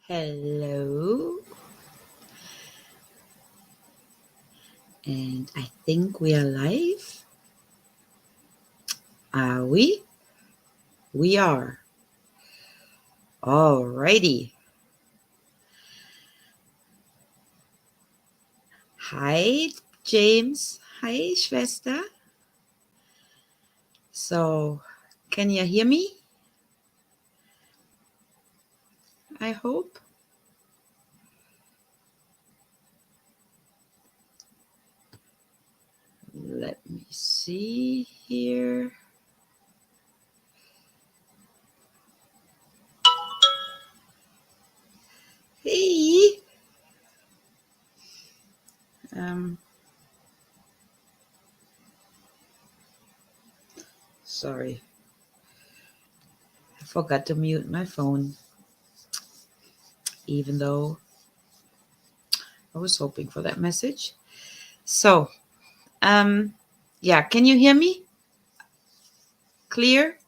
Hello. And I think we are live. Are we? We are. Alrighty. Hi, James. Hi, Schwester. So, can you hear me? I hope. Let me see here. Hey. Sorry. I forgot to mute my phone, even though I was hoping for that message. So, yeah, can you hear me? Clear?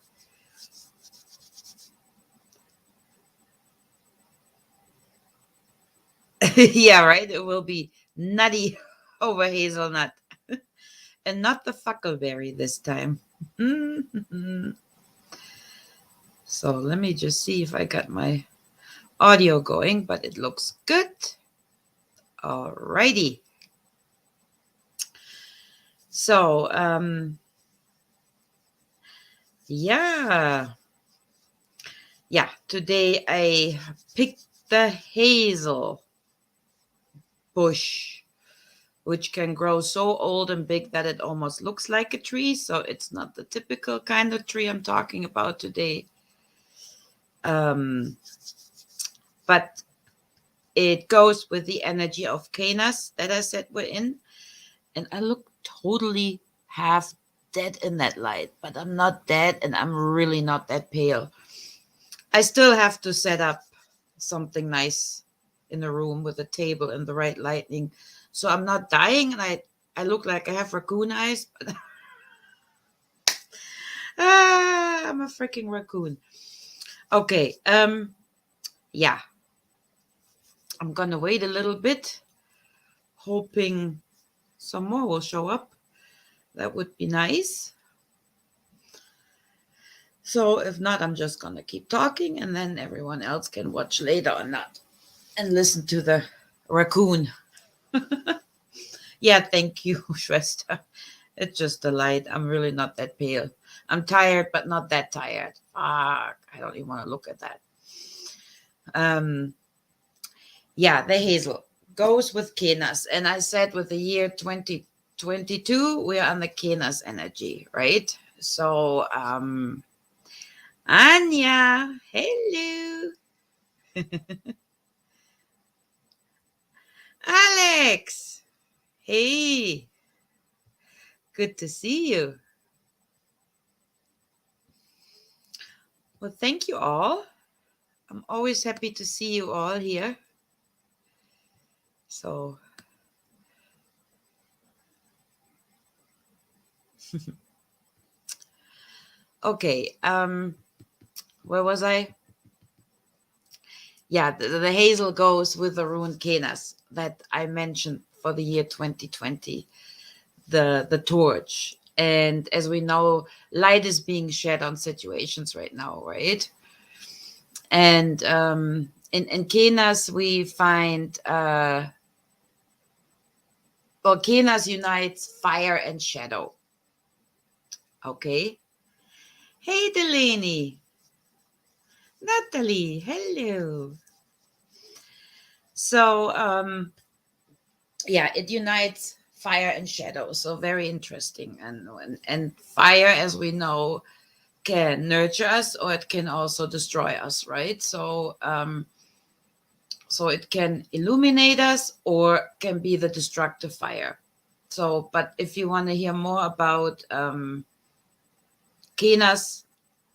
Yeah, right. It will be nutty over hazelnut and not the fuckleberry this time. So let me just see if I got my audio going, but it looks good. Alrighty. So, yeah. Yeah, today I picked the hazel bush, which can grow so old and big that it almost looks like a tree. So it's not the typical kind of tree I'm talking about today. But it goes with the energy of Canas that I said we're in. And I look totally half dead in that light, but I'm not dead and I'm really not that pale. I still have to set up something nice in the room with a table and the right lighting. So I'm not dying and I look like I have raccoon eyes, but I'm a freaking raccoon. Okay, yeah. I'm gonna wait a little bit, hoping some more will show up. That would be nice. So if not, I'm just gonna keep talking and then everyone else can watch later or not and listen to the raccoon. Yeah, thank you, Schwester. It's just the light. I'm really not that pale. I'm tired, but not that tired. Fuck, I don't even want to look at that. Yeah, the hazel goes with Kenas. And I said with the year 2022, we are on the Kenas energy, right? So, Anya, hello. Alex, hey, good to see you. Well, thank you all. I'm always happy to see you all here. So, okay, where was I? Yeah, the hazel goes with the ruined Kenas that I mentioned for the year 2020, the torch. And as we know, light is being shed on situations right now, right? And in Kenas, we find, Kenas unites fire and shadow. Okay. Hey, Delaney. Natalie, hello. So, yeah, it unites fire and shadow. So very interesting. And fire, as we know, can nurture us or it can also destroy us, right? So, so it can illuminate us or can be the destructive fire. So, but if you want to hear more about Kenas,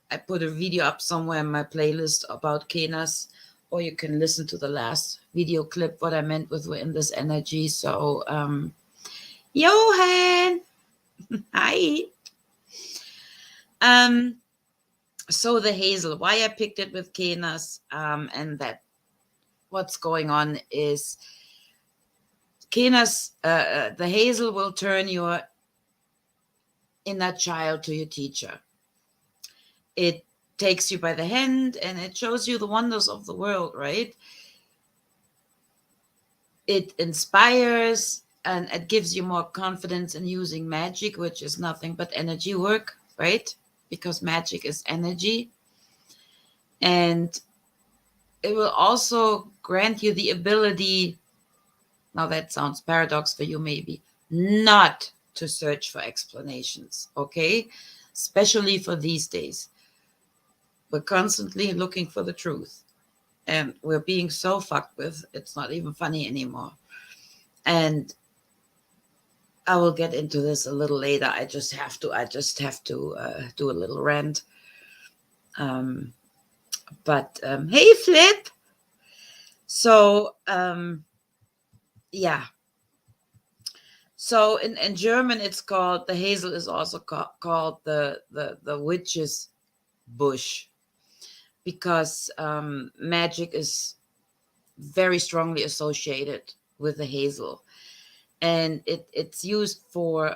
I put a video up somewhere in my playlist about Kenas, or you can listen to the last video clip, what I meant with we're in this energy. So, Johan, hi. So the hazel, why I picked it with Kenas, and that what's going on is Kenas, the hazel will turn your inner child to your teacher. It takes you by the hand and it shows you the wonders of the world, right? It inspires and it gives you more confidence in using magic, which is nothing but energy work, right? Because magic is energy. And it will also grant you the ability, now that sounds paradox for you maybe, not to search for explanations, okay? Especially for these days. We're constantly looking for the truth. And we're being so fucked with, it's not even funny anymore. And I will get into this a little later. I just have to do a little rant. But hey, Flip. So yeah. So in German, it's called, the hazel is also called the witch's bush, because magic is very strongly associated with the hazel, and it's used for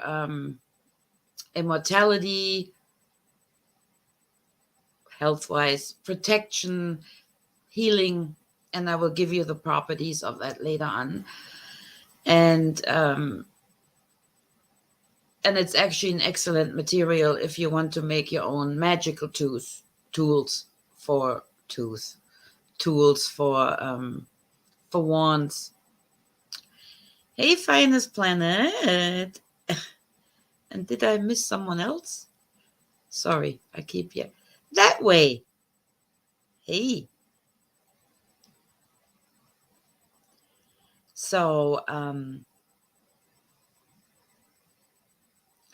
immortality, health-wise, protection, healing, and I will give you the properties of that later on. And it's actually an excellent material if you want to make your own magical tools for wands. Hey, finest planet. And did I miss someone else? Sorry, I keep you that way. Hey. So,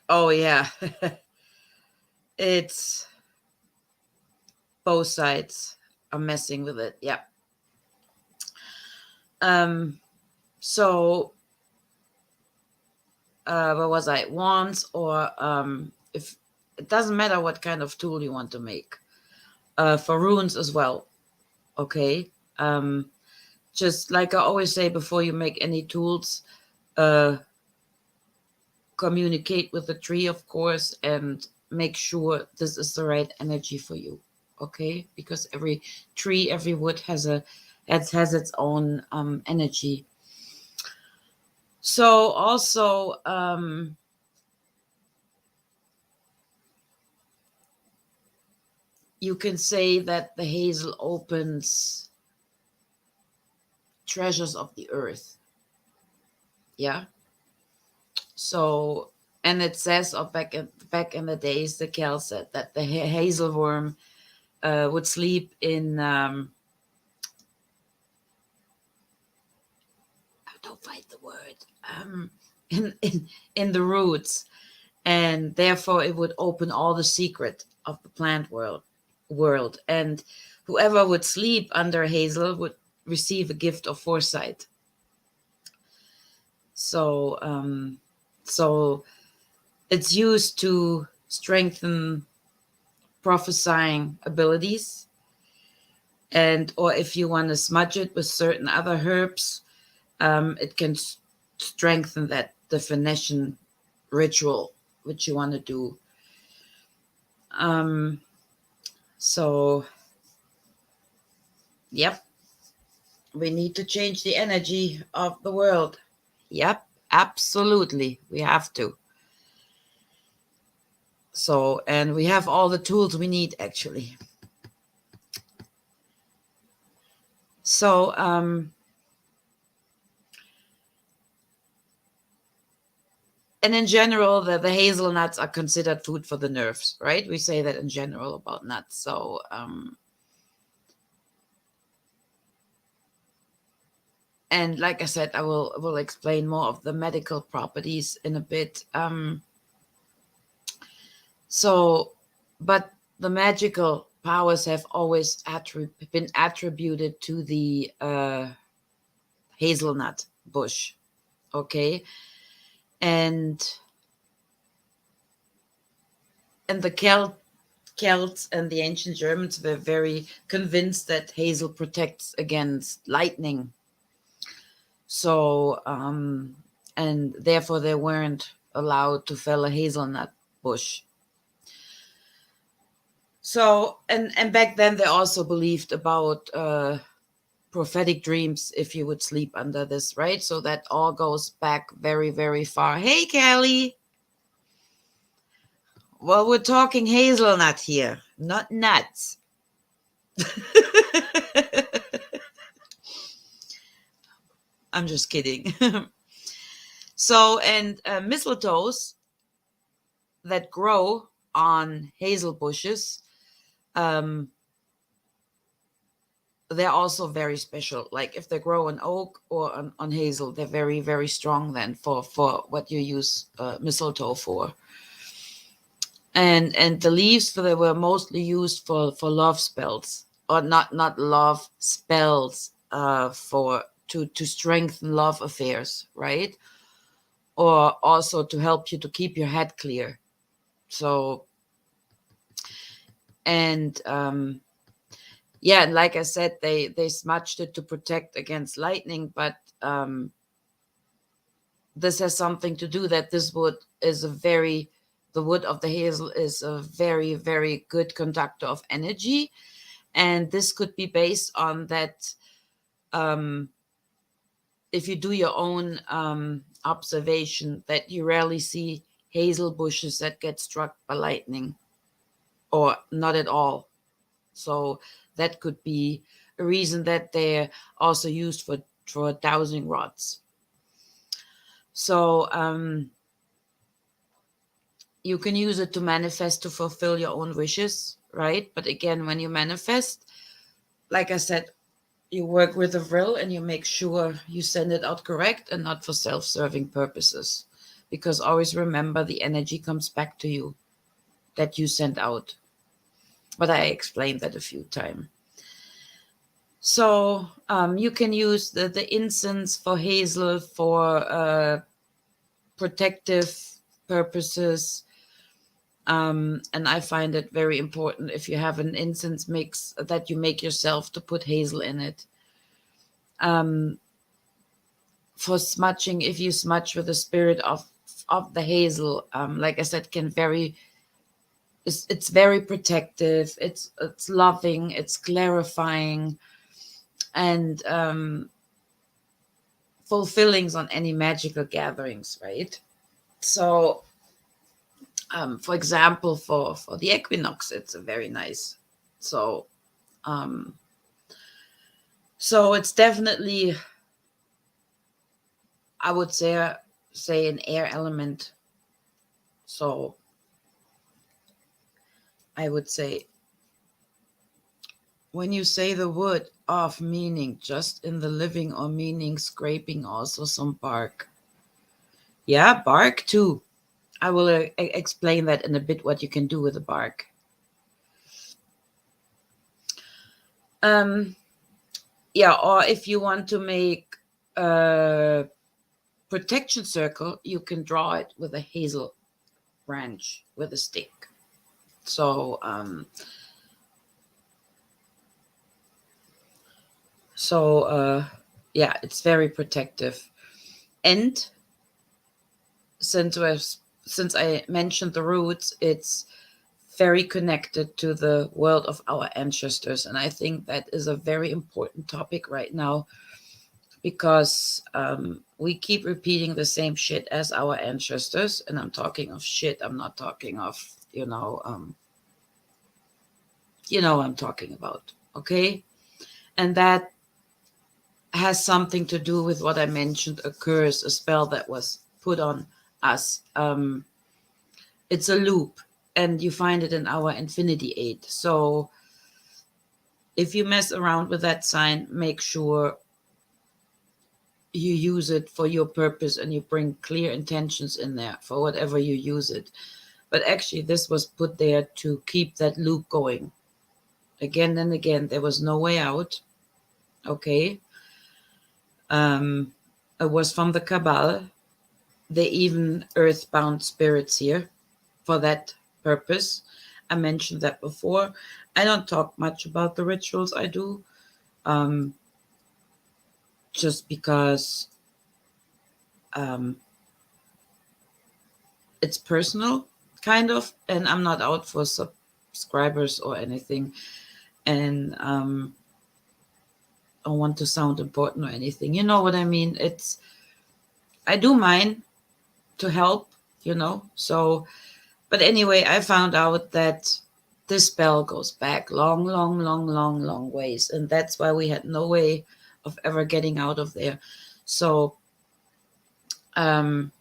oh yeah, it's both sides are messing with it. Yeah. So, where was I? Wands, or if it doesn't matter what kind of tool you want to make. For runes as well. Okay. Just like I always say, before you make any tools, communicate with the tree, of course, and make sure this is the right energy for you. Okay, because every tree, every wood has its own energy. So also you can say that the hazel opens treasures of the earth. Yeah. So, and it says, back in the days, the Kel said that the hazelworm would sleep in don't find the word, in the roots, and therefore it would open all the secret of the plant world, and whoever would sleep under hazel would receive a gift of foresight. So so it's used to strengthen prophesying abilities, and or if you want to smudge it with certain other herbs, it can strengthen that definition ritual which you want to do. So yep, we need to change the energy of the world. Yep, absolutely, we have to. So, and we have all the tools we need, actually. So and in general, the hazelnuts are considered food for the nerves, right? We say that in general about nuts. So and like I said, I will explain more of the medical properties in a bit. So, but the magical powers have always been attributed to the hazelnut bush. Okay. And the Celts and the ancient Germans were very convinced that hazel protects against lightning. So, and therefore they weren't allowed to fell a hazelnut bush. So, and back then they also believed about prophetic dreams if you would sleep under this, right? So that all goes back very, very far. Hey, Kelly. Well, we're talking hazelnut here, not nuts. I'm just kidding. So, and mistletoes that grow on hazel bushes, they're also very special. Like if they grow on oak or on hazel, they're very, very strong then for what you use mistletoe for. And the leaves, they were mostly used for love spells, or not love spells, for to strengthen love affairs, right? Or also to help you to keep your head clear. So, and yeah, and like I said, they smudged it to protect against lightning, but this has something to do that this wood is the wood of the hazel is a very, very good conductor of energy. And this could be based on that, if you do your own observation, that you rarely see hazel bushes that get struck by lightning, or not at all. So that could be a reason that they're also used for dowsing rods. So you can use it to manifest, to fulfill your own wishes, right? But again, when you manifest, like I said, you work with a will and you make sure you send it out correct and not for self-serving purposes. Because always remember, the energy comes back to you that you sent out. But I explained that a few times. So you can use the incense for hazel for protective purposes. And I find it very important, if you have an incense mix, that you make yourself, to put hazel in it. For smudging, if you smudge with the spirit of the hazel, like I said, it's very protective, it's loving, it's clarifying, and fulfilling on any magical gatherings, right? So for example, for the equinox, it's a very nice. So so it's definitely, I would say an air element. So I would say, when you say the wood of meaning, just in the living, or meaning scraping also some bark. Yeah, bark too. I will explain that in a bit, what you can do with the bark. Yeah, or if you want to make a protection circle, you can draw it with a hazel branch with a stick. So yeah, it's very protective. And since I mentioned the roots, it's very connected to the world of our ancestors. And I think that is a very important topic right now, because we keep repeating the same shit as our ancestors. And I'm talking of shit. I'm not talking of, I'm talking about. Okay. And that has something to do with what I mentioned, a curse, a spell that was put on us. It's a loop, and you find it in our Infinity 8. So if you mess around with that sign, make sure you use it for your purpose, and you bring clear intentions in there for whatever you use it. But actually, this was put there to keep that loop going again and again. There was no way out. Okay. It was from the Cabal. They even earthbound spirits here for that purpose. I mentioned that before. I don't talk much about the rituals I do, um, just because um, it's personal, kind of, and I'm not out for subscribers or anything. And I want to sound important or anything. You know what I mean? I do mine to help, So, but anyway, I found out that this spell goes back long, long, long, long, long ways. And that's why we had no way of ever getting out of there. So, um,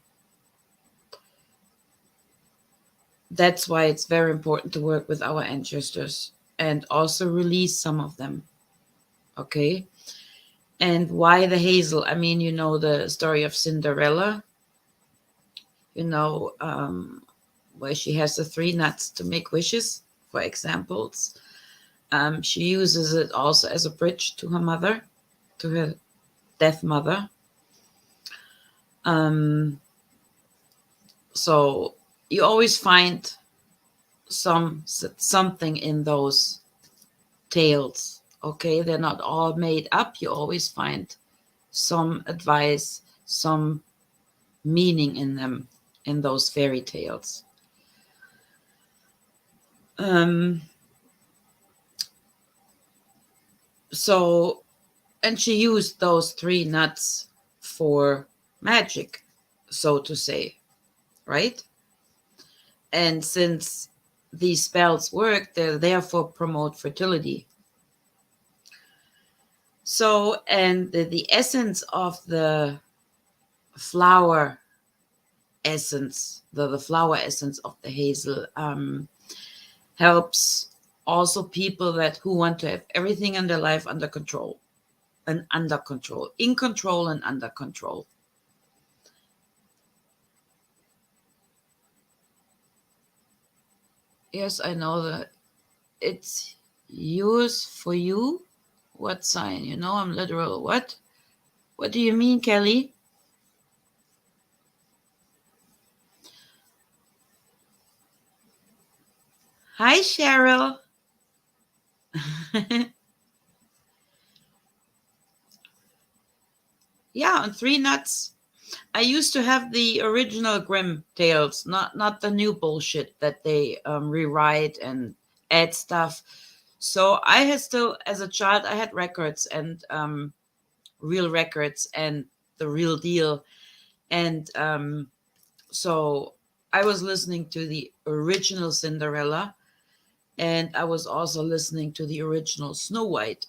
that's why it's very important to work with our ancestors and also release some of them. Okay. And why the hazel? I mean, the story of Cinderella, you know, um, where she has the 3 nuts to make wishes, for examples. She uses it also as a bridge to her mother, to her deaf mother. So you always find something in those tales. Okay, they're not all made up. You always find some advice, some meaning in them, in those fairy tales. So, and she used those 3 nuts for magic, so to say, right? And since these spells work, they therefore promote fertility. So, and the essence of the flower essence, the flower essence of the hazel, helps also people who want to have everything in their life under control, in control and under control. Yes, I know that it's yours for you. What sign? I'm literal. What? What do you mean, Kelly? Hi, Cheryl. Yeah, on 3 nuts. I used to have the original Grimm tales, not the new bullshit that they rewrite and add stuff. So I had still, as a child, I had records and real records and the real deal. And so I was listening to the original Cinderella, and I was also listening to the original Snow White.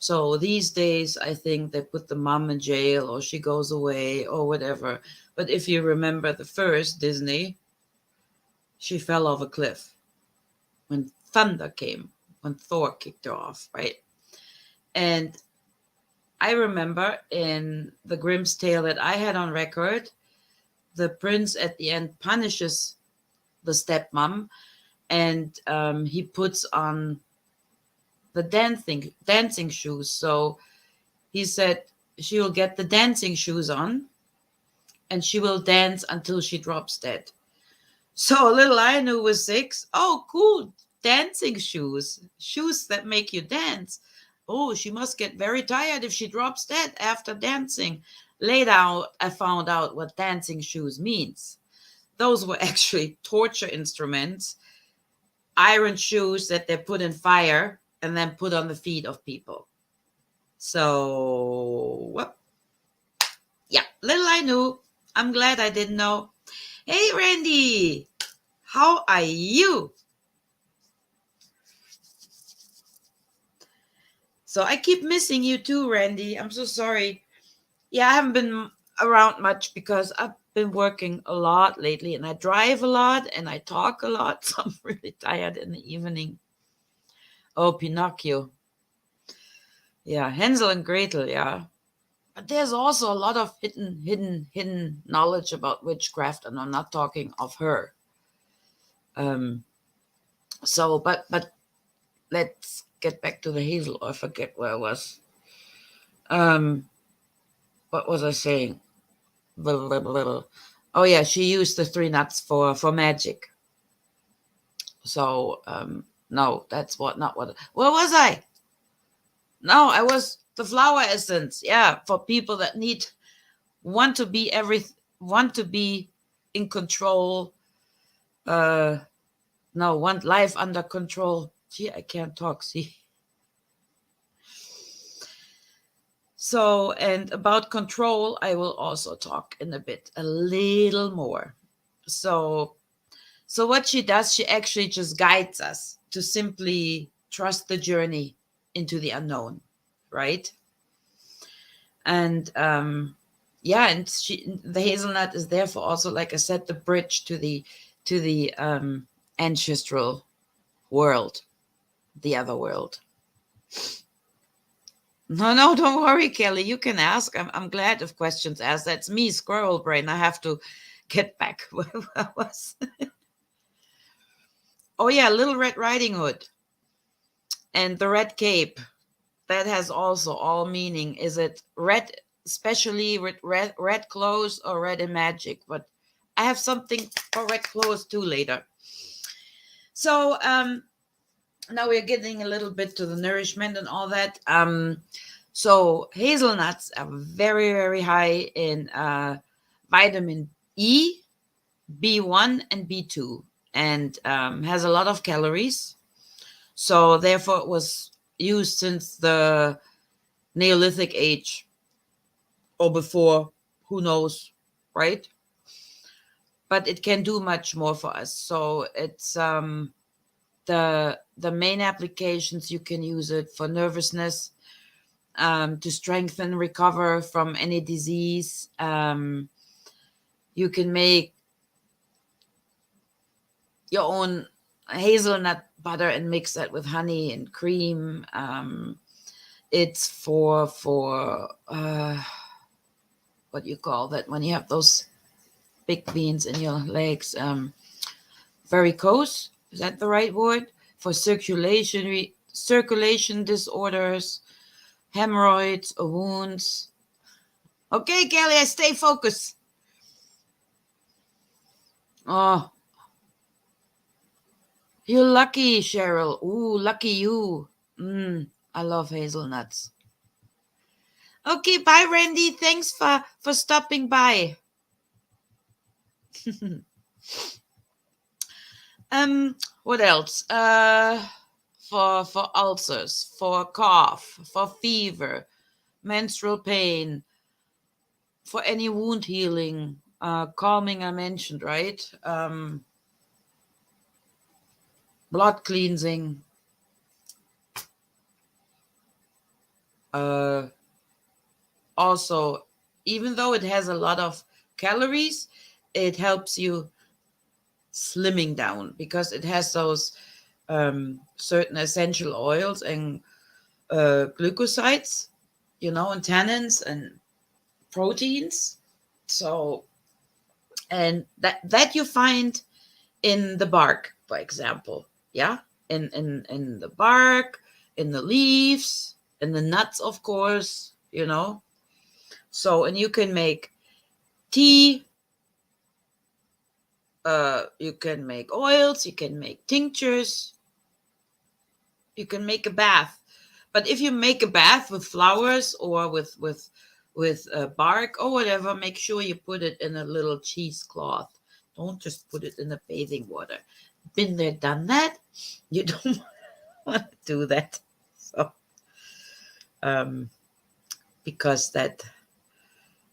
So these days, I think they put the mom in jail or she goes away or whatever. But if you remember the first Disney, she fell off a cliff when thunder came, when Thor kicked her off, right? And I remember in the Grimm's tale that I had on record, the prince at the end punishes the stepmom, and he puts on the dancing shoes. So he said she will get the dancing shoes on and she will dance until she drops dead. So little I knew was 6. Oh, cool. Dancing shoes. Shoes that make you dance. Oh, she must get very tired if she drops dead after dancing. Later, I found out what dancing shoes means. Those were actually torture instruments, iron shoes that they put in fire and then put on the feet of people. So, well, yeah, little I knew. I'm glad I didn't know. Hey, Randy, how are you? So I keep missing you too, Randy. I'm so sorry. Yeah, I haven't been around much because I've been working a lot lately and I drive a lot and I talk a lot. So I'm really tired in the evening. Oh, Pinocchio. Yeah, Hansel and Gretel, yeah. But there's also a lot of hidden knowledge about witchcraft, and I'm not talking of her. So, but let's get back to the hazel. I forget where I was. What was I saying? Oh yeah, she used the 3 nuts for magic. So no, that's not what. Where was I? No, I was the flower essence. Yeah, for people that want to be in control. No, want life under control. Gee, I can't talk. See. So, and about control, I will also talk in a little more. So what she does, she actually just guides us to simply trust the journey into the unknown, right? And yeah, and the hazelnut is therefore also, like I said, the bridge to the ancestral world, the other world. No, don't worry, Kelly. You can ask. I'm glad if questions asked. That's me, squirrel brain. I have to get back where I was. Oh yeah, Little Red Riding Hood and the red cape. That has also all meaning. Is it red, especially with red clothes, or red in magic? But I have something for red clothes too later. So now we're getting a little bit to the nourishment and all that. So hazelnuts are very, very high in vitamin E, B1, and B2, and has a lot of calories. So therefore, it was used since the Neolithic age or before, who knows, right? But it can do much more for us. So it's the main applications. You can use it for nervousness, to strengthen, recover from any disease. You can make your own hazelnut butter and mix that with honey and cream. It's for what you call that when you have those big veins in your legs, varicose, is that the right word? For circulation disorders, hemorrhoids or wounds. Okay, Kelly, I stay focused. Oh, you're lucky, Cheryl. Ooh, lucky you. I love hazelnuts. Okay, bye, Randy. Thanks for stopping by. What else? For ulcers, for cough, for fever, menstrual pain, for any wound healing, calming. I mentioned, right? Blood cleansing. Also, even though it has a lot of calories, it helps you slimming down because it has those certain essential oils and glucosides, and tannins and proteins. So, and that you find in the bark, for example. Yeah, in the bark, in the leaves, in the nuts, of course. So, and you can make tea. You can make oils. You can make tinctures. You can make a bath. But if you make a bath with flowers or with bark or whatever, make sure you put it in a little cheesecloth. Don't just put it in the bathing water. Been there, done that. You don't want to do that. So, because that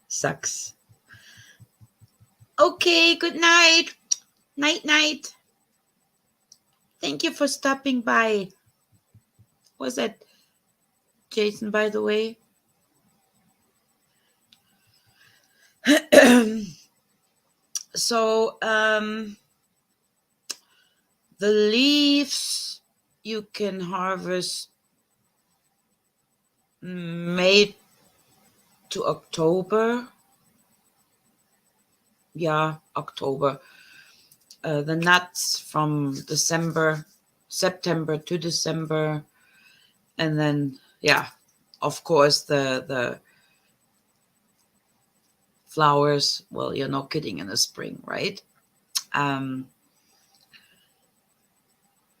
sucks. Okay, good night. Night, night. Thank you for stopping by. Was that Jason, by the way? So, the leaves you can harvest May to October. Yeah, October. The nuts from September to December. And then, yeah, of course, the flowers, well, you're not kidding, in the spring, right?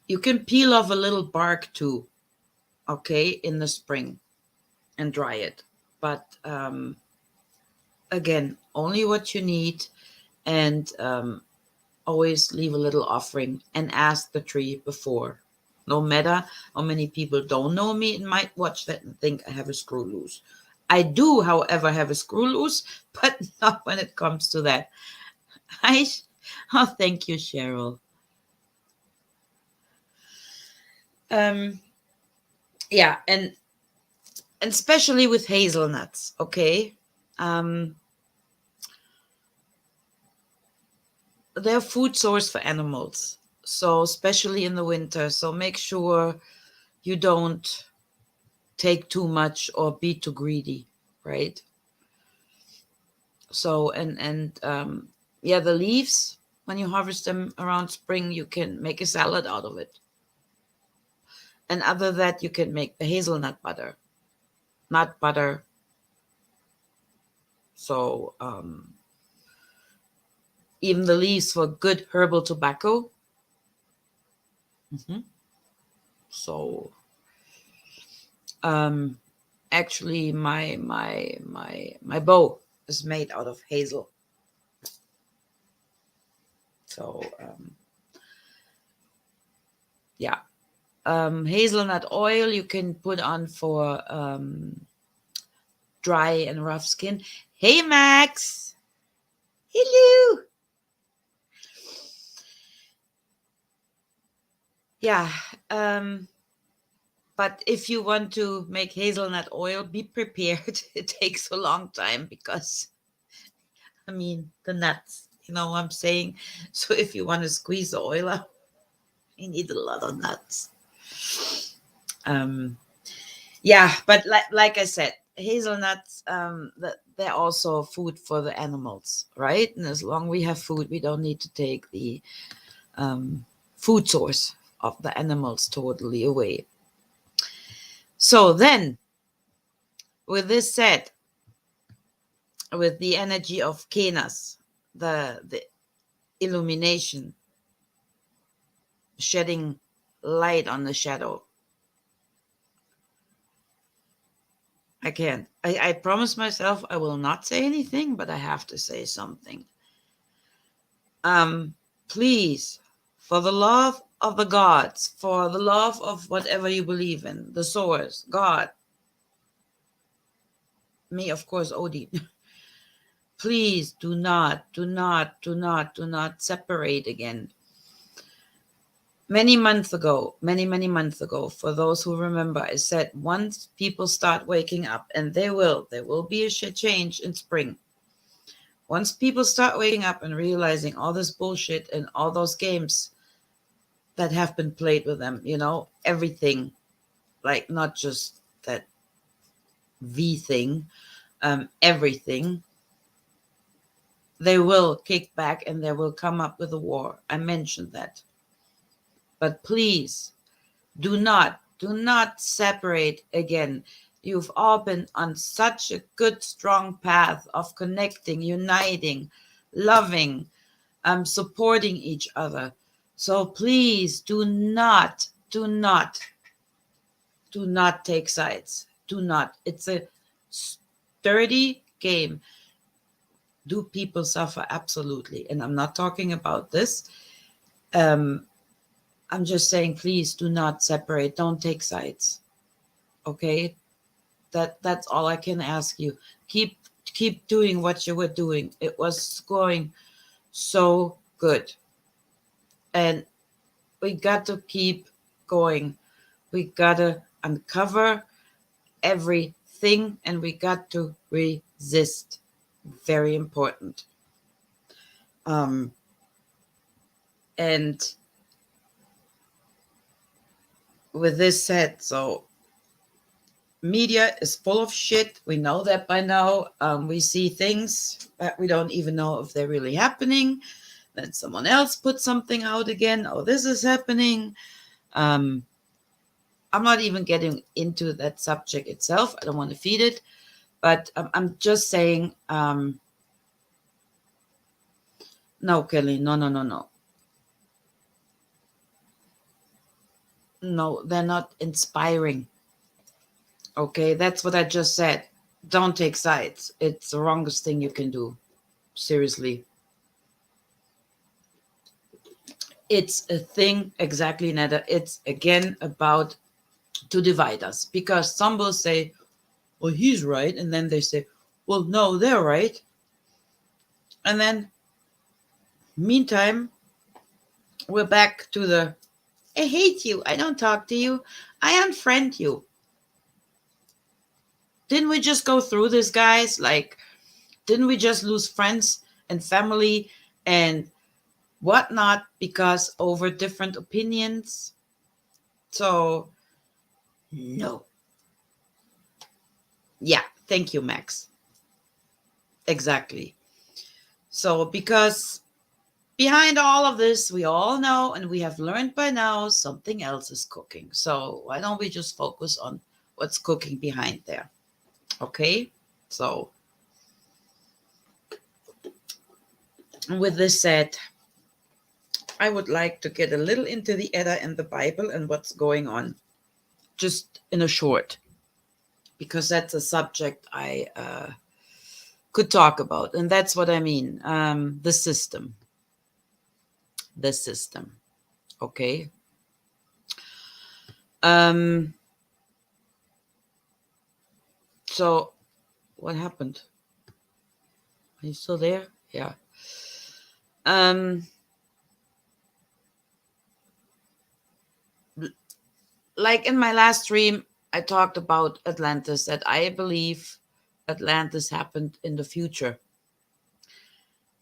You can peel off a little bark too, okay, in the spring and dry it. But again, only what you need, and always leave a little offering and ask the tree before. No matter how many people don't know me and might watch that and think I have a screw loose. I do, however, have a screw loose, but not when it comes to that. Oh, thank you, Cheryl. Um, yeah, and especially with hazelnuts, okay? Um, they're food source for animals, so especially in the winter. So make sure you don't take too much or be too greedy, right? So yeah, the leaves, when you harvest them around spring, you can make a salad out of it. And other that, you can make the hazelnut butter, nut butter. So even the leaves for good herbal tobacco. Hmm. So um, actually, my bow is made out of hazel. So yeah, hazelnut oil you can put on for dry and rough skin. Hey, Max. Hello. Yeah. But if you want to make hazelnut oil, be prepared. It takes a long time because, I mean, the nuts, you know what I'm saying? So if you want to squeeze the oil out, you need a lot of nuts. Um, yeah, but like I said, hazelnuts, they're also food for the animals, right? And as long we have food, we don't need to take the food source of the animals totally away. So then, with this said, with the energy of Kenas, the illumination, shedding light on the shadow. I can't. I promise myself I will not say anything, but I have to say something. Please, for the love of the gods, for the love of whatever you believe in, the source, God, me, of course, Odin. Please do not, do not, do not, do not separate again. Many many months ago, for those who remember, I said once people start waking up, and there will be a change in spring. Once people start waking up and realizing all this bullshit and all those games that have been played with them, you know, everything, like not just that V thing, everything, they will kick back and they will come up with a war. I mentioned that. But please do not separate again. You've all been on such a good, strong path of connecting, uniting, loving, supporting each other. So please do not take sides. Do not. It's a sturdy game. Do people suffer? Absolutely. And I'm not talking about this. I'm just saying, please do not separate. Don't take sides. Okay? That's all I can ask you. Keep doing what you were doing. It was going so good. And we got to keep going. We got to uncover everything and we got to resist. Very important. And with this said, so media is full of shit. We know that by now. We see things that we don't even know if they're really happening. Then someone else puts something out again. Oh, this is happening. I'm not even getting into that subject itself. I don't want to feed it. But I'm just saying, no, Kelly, no. No, they're not inspiring. Okay, that's what I just said. Don't take sides. It's the wrongest thing you can do. Seriously. It's a thing, exactly, Neda. It's again about to divide us, because some will say, well, he's right. And then they say, well, no, they're right. And then, meantime, we're back to the I hate you. I don't talk to you. I unfriend you. Didn't we just go through this, guys? Like, didn't we just lose friends and family and whatnot because over different opinions? So, no. Yeah, thank you, Max. Exactly. So, because behind all of this, we all know and we have learned by now something else is cooking. So, why don't we just focus on what's cooking behind there? Okay? So, with this said, I would like to get a little into the Edda and the Bible and what's going on, just in a short, because that's a subject I could talk about. And that's what I mean, the system. The system. Okay. So, what happened? Are you still there? Yeah. Like in my last stream, I talked about Atlantis, that I believe Atlantis happened in the future.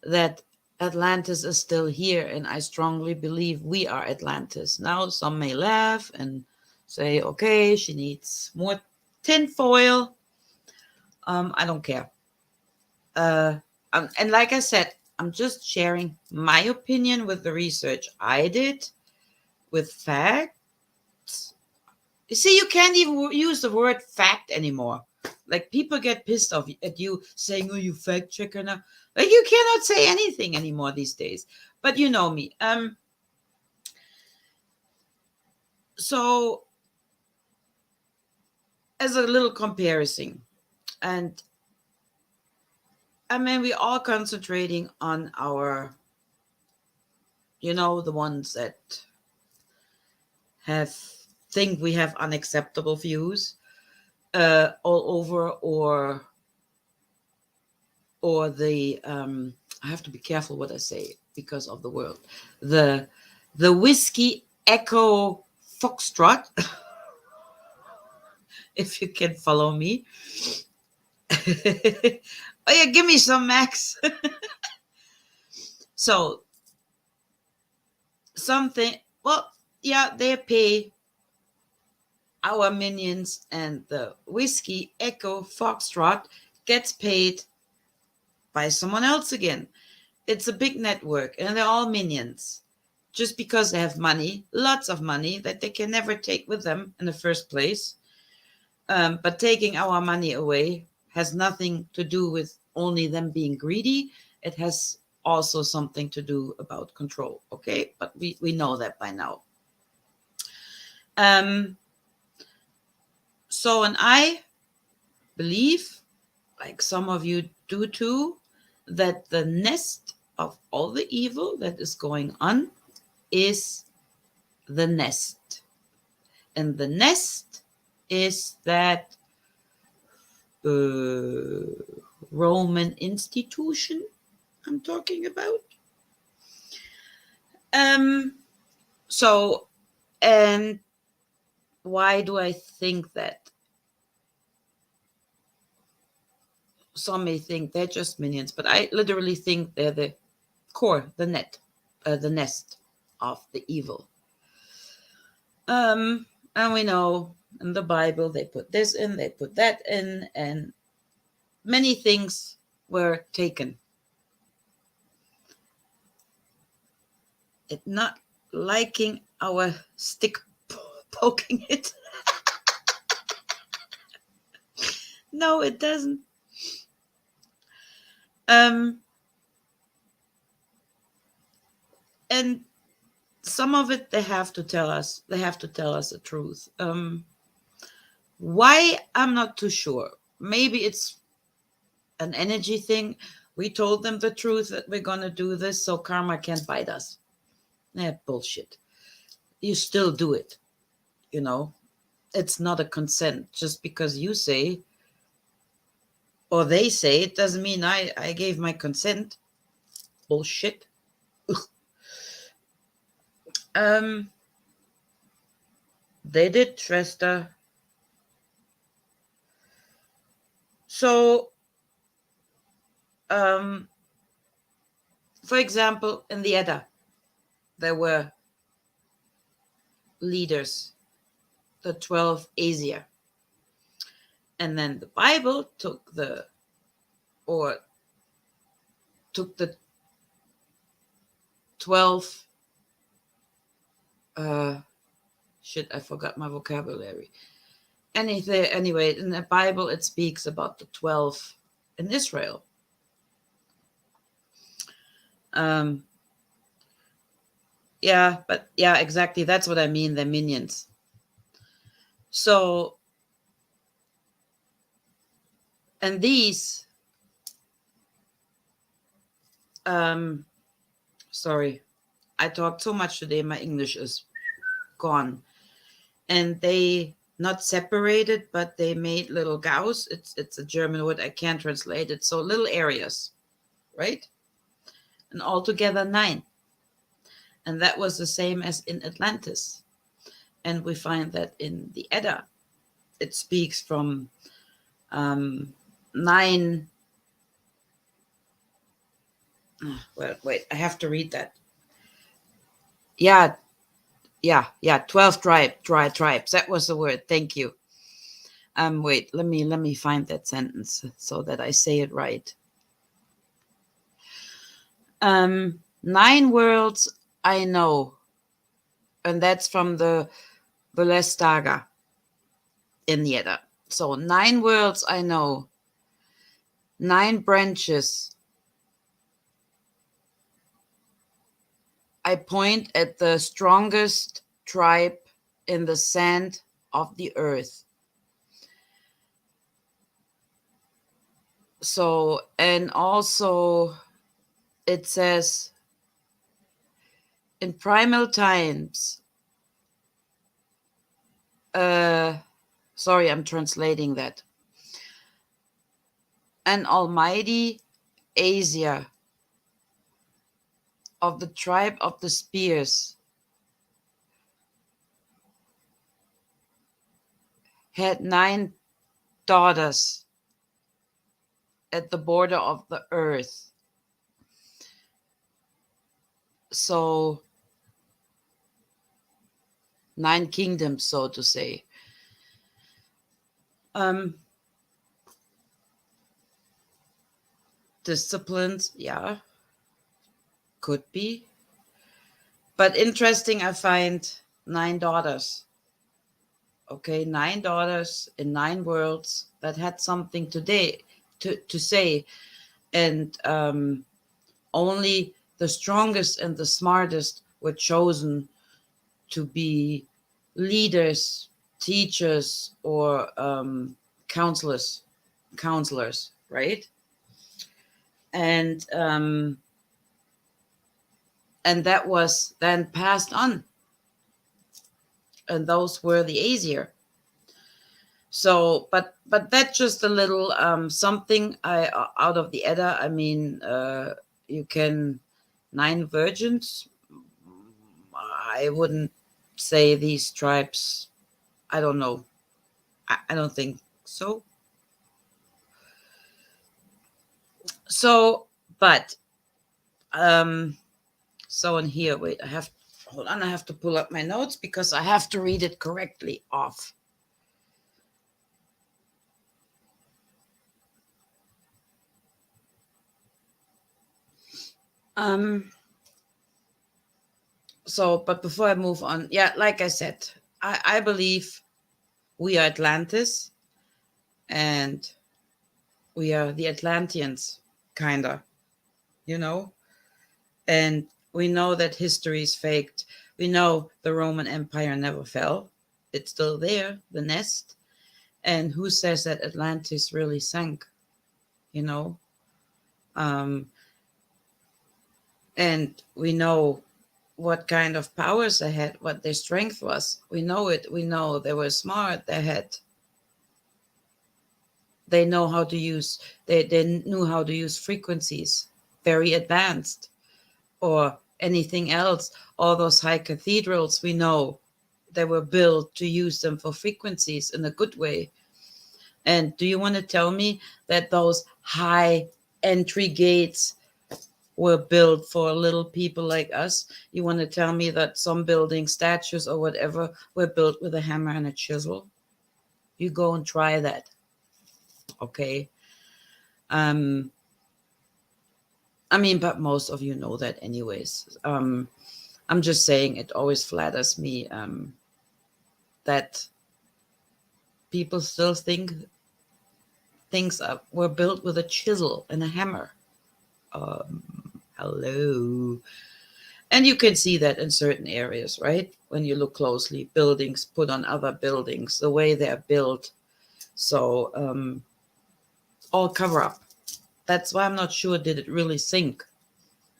That Atlantis is still here, and I strongly believe we are Atlantis. Now, some may laugh and say, okay, she needs more tinfoil. I don't care. And like I said, I'm just sharing my opinion with the research I did with facts. You see, you can't even use the word fact anymore. Like, people get pissed off at you saying, oh, you fact checker now. Like, you cannot say anything anymore these days. But you know me. So, as a little comparison, and I mean, we're all concentrating on our, the ones that think we have unacceptable views all over, or the I have to be careful what I say because of the world. The whiskey echo foxtrot, if you can follow me. Oh yeah, give me some, Max. So something, well, yeah, they pay our minions, and the whiskey echo foxtrot gets paid by someone else again. It's a big network, and they're all minions. Just because they have money, lots of money, that they can never take with them in the first place. But taking our money away has nothing to do with only them being greedy. It has also something to do about control. Okay, but we know that by now. So, and I believe, like some of you do too, that the nest of all the evil that is going on is the nest. And the nest is that Roman institution I'm talking about. So, and why do I think that? Some may think they're just minions, but I literally think they're the core, the nest of the evil. And we know in the Bible they put this in, they put that in, and many things were taken. It not liking our stick poking it. No, it doesn't. And some of it they have to tell us. They have to tell us the truth. Why? I'm not too sure. Maybe it's an energy thing. We told them the truth that we're gonna do this, so karma can't bite us. Bullshit. You still do it. You know, it's not a consent. Just because you say or they say it doesn't mean I gave my consent. Bullshit. They did, Schwester. So, for example, in the Edda, there were leaders, the 12 Aesir. And then the Bible took the 12, shit, I forgot my vocabulary. Anyway, in the Bible, it speaks about the 12 in Israel. Yeah, but yeah, exactly. That's what I mean. They're minions. So, and these, sorry, I talked so much today. My English is gone. And they not separated, but they made little gauss. It's a German word. I can't translate it. So little areas, right? And altogether 9. And that was the same as in Atlantis. And we find that in the Edda, it speaks from 9. Well, wait, I have to read that. Yeah, 12 tribes. That was the word. Thank you. Wait, let me find that sentence so that I say it right. 9 worlds I know, and that's from the Velestaga in the Edda. So 9 worlds I know, 9 branches. I point at the strongest tribe in the sand of the earth. So, and also it says, in primal times, sorry, I'm translating that. An almighty Aesir of the tribe of the spears had 9 daughters at the border of the earth. So 9 kingdoms, so to say. Disciplines, yeah, could be. But interesting, I find 9 daughters. Okay, 9 daughters in 9 worlds that had something today to say. And only the strongest and the smartest were chosen to be leaders, teachers, or counselors, right? And that was then passed on. And those were the Aesir. So, but that's just a little something out of the Edda. I mean, you can 9 virgins. I wouldn't say these tribes. I don't know. I don't think so. So, but so in here, wait, hold on, I have to pull up my notes because I have to read it correctly off. So, but before I move on, yeah, like I said, I believe we are Atlantis and we are the Atlanteans, kinda, you know? And we know that history is faked, We know the Roman Empire never fell. It's still there, the nest. And who says that Atlantis really sank? You know? Um, and we know what kind of powers they had, what their strength was. We know it. We know they were smart. They know how to use, they knew how to use frequencies, very advanced, or anything else. All those high cathedrals, we know they were built to use them for frequencies in a good way. And do you want to tell me that those high entry gates were built for little people like us? You want to tell me that some building, statues or whatever, were built with a hammer and a chisel? You go and try that. Okay. Um, I mean, but most of you know that anyways. I'm just saying it always flatters me that people still think things were built with a chisel and a hammer. Hello. And you can see that in certain areas, right? When you look closely, buildings put on other buildings, the way they're built. So, all cover up. That's why I'm not sure, did it really sink?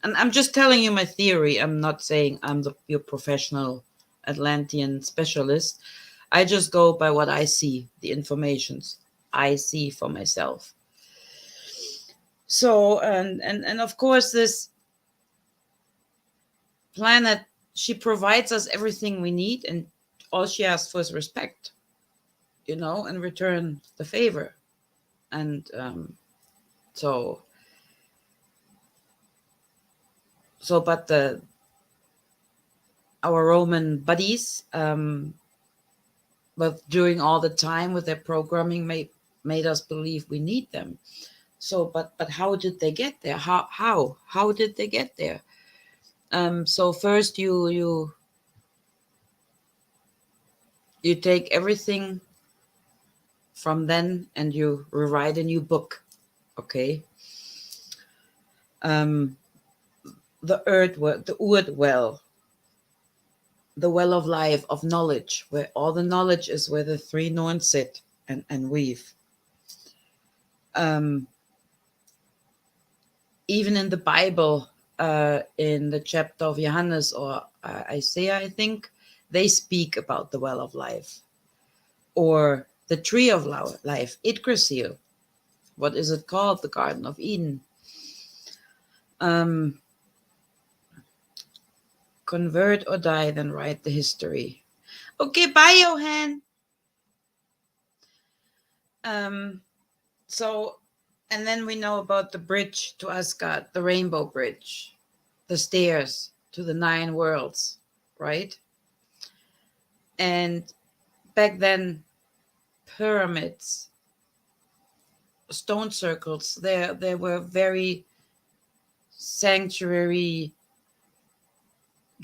And I'm just telling you my theory. I'm not saying I'm your professional Atlantean specialist. I just go by what I see, the informations I see for myself. So, and of course, this planet, she provides us everything we need, and all she asks for is respect, and return the favor. And so, but our Roman buddies, but during all the time with their programming, made us believe we need them. So, but how did they get there? How did they get there? So first you take everything from then and you rewrite a new book. Okay. The earth, the Urd well, the well of life, of knowledge, where all the knowledge is, where the three Norns sit and weave. Even in the Bible, in the chapter of Johannes or Isaiah, I think, they speak about the well of life, or the tree of life, Yggdrasil. What is it called? The Garden of Eden. Convert or die, then write the history. Okay, bye, Johan. So, and then we know about the bridge to Asgard, the Rainbow Bridge, the stairs to the 9 worlds, right? And back then, pyramids, stone circles, there were very sanctuary